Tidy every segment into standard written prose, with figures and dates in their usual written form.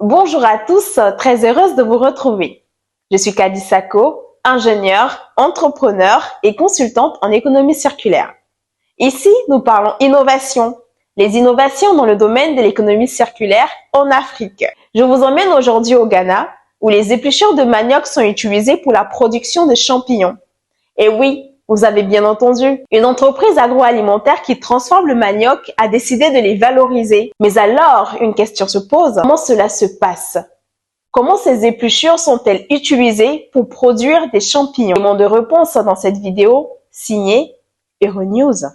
Bonjour à tous, très heureuse de vous retrouver. Je suis Kadi Sako, ingénieure, entrepreneur et consultante en économie circulaire. Ici, nous parlons innovation, les innovations dans le domaine de l'économie circulaire en Afrique. Je vous emmène aujourd'hui au Ghana, où les épluchures de manioc sont utilisées pour la production de champignons. Et oui, vous avez bien entendu, une entreprise agroalimentaire qui transforme le manioc a décidé de les valoriser. Mais alors, une question se pose, comment cela se passe? Comment ces épluchures sont-elles utilisées pour produire des champignons? Élément de réponse dans cette vidéo, signée Euronews.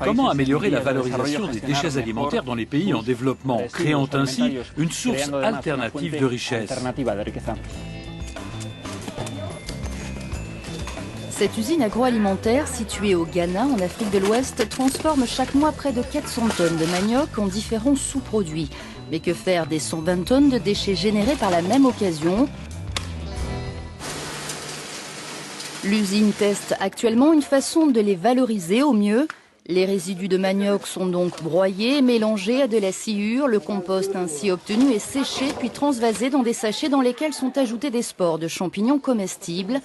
Comment améliorer la valorisation des déchets alimentaires dans les pays en développement, créant ainsi une source alternative de richesse? Cette usine agroalimentaire située au Ghana, en Afrique de l'Ouest, transforme chaque mois près de 400 tonnes de manioc en différents sous-produits. Mais que faire des 120 tonnes de déchets générés par la même occasion? L'usine teste actuellement une façon de les valoriser au mieux. Les résidus de manioc sont donc broyés, mélangés à de la sciure. Le compost ainsi obtenu est séché puis transvasé dans des sachets dans lesquels sont ajoutés des spores de champignons comestibles.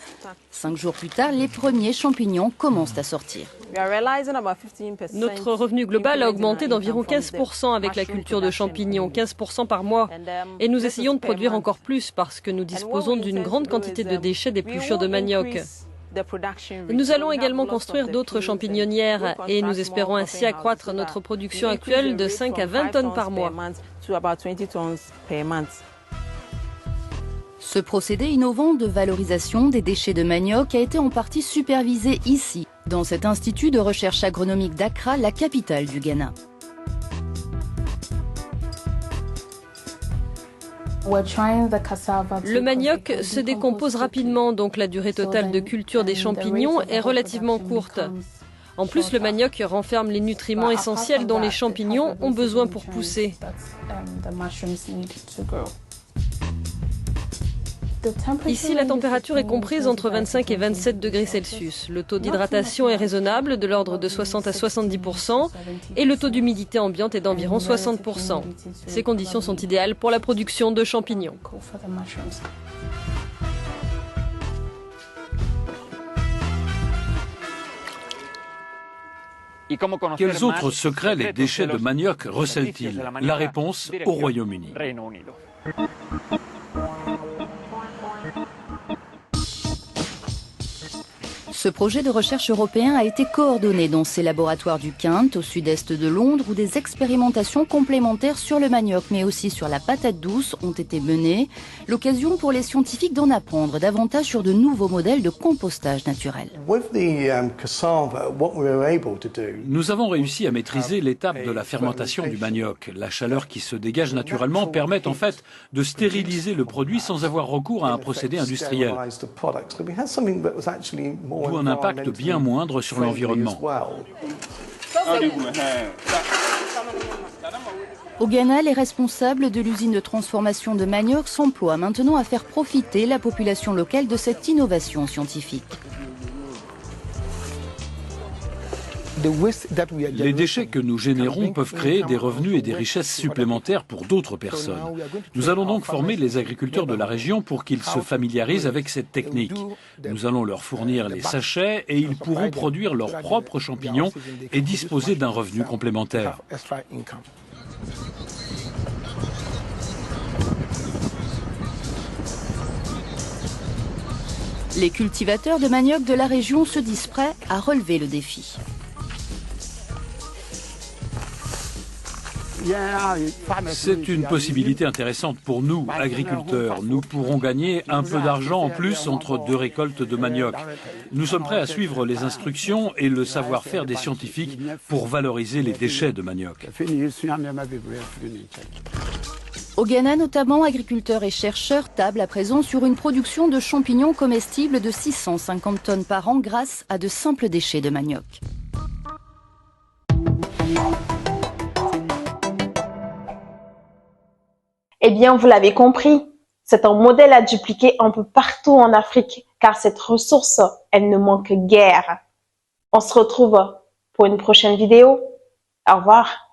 5 jours plus tard, les premiers champignons commencent à sortir. Notre revenu global a augmenté d'environ 15% avec la culture de champignons, 15% par mois. Et nous essayons de produire encore plus parce que nous disposons d'une grande quantité de déchets d'épluchures de manioc. Nous allons également construire d'autres champignonnières et nous espérons ainsi accroître notre production actuelle de 5 à 20 tonnes par mois. Ce procédé innovant de valorisation des déchets de manioc a été en partie supervisé ici, dans cet institut de recherche agronomique d'Accra, la capitale du Ghana. Le manioc se décompose rapidement, donc la durée totale de culture des champignons est relativement courte. En plus, le manioc renferme les nutriments essentiels dont les champignons ont besoin pour pousser. Ici, la température est comprise entre 25 et 27 degrés Celsius. Le taux d'hydratation est raisonnable, de l'ordre de 60 à 70%, et le taux d'humidité ambiante est d'environ 60%. Ces conditions sont idéales pour la production de champignons. Quels autres secrets les déchets de manioc recèlent-ils? La réponse au Royaume-Uni. Ce projet de recherche européen a été coordonné dans ces laboratoires du Kent, au sud-est de Londres, où des expérimentations complémentaires sur le manioc, mais aussi sur la patate douce, ont été menées. L'occasion pour les scientifiques d'en apprendre davantage sur de nouveaux modèles de compostage naturel. Nous avons réussi à maîtriser l'étape de la fermentation du manioc. La chaleur qui se dégage naturellement permet en fait de stériliser le produit sans avoir recours à un procédé industriel. D'où un impact bien moindre sur l'environnement. Au Ghana, les responsables de l'usine de transformation de manioc s'emploient maintenant à faire profiter la population locale de cette innovation scientifique. Les déchets que nous générons peuvent créer des revenus et des richesses supplémentaires pour d'autres personnes. Nous allons donc former les agriculteurs de la région pour qu'ils se familiarisent avec cette technique. Nous allons leur fournir les sachets et ils pourront produire leurs propres champignons et disposer d'un revenu complémentaire. Les cultivateurs de manioc de la région se disent prêts à relever le défi. C'est une possibilité intéressante pour nous, agriculteurs. Nous pourrons gagner un peu d'argent en plus entre deux récoltes de manioc. Nous sommes prêts à suivre les instructions et le savoir-faire des scientifiques pour valoriser les déchets de manioc. Au Ghana notamment, agriculteurs et chercheurs tablent à présent sur une production de champignons comestibles de 650 tonnes par an grâce à de simples déchets de manioc. Eh bien, vous l'avez compris, c'est un modèle à dupliquer un peu partout en Afrique, car cette ressource, elle ne manque guère. On se retrouve pour une prochaine vidéo. Au revoir.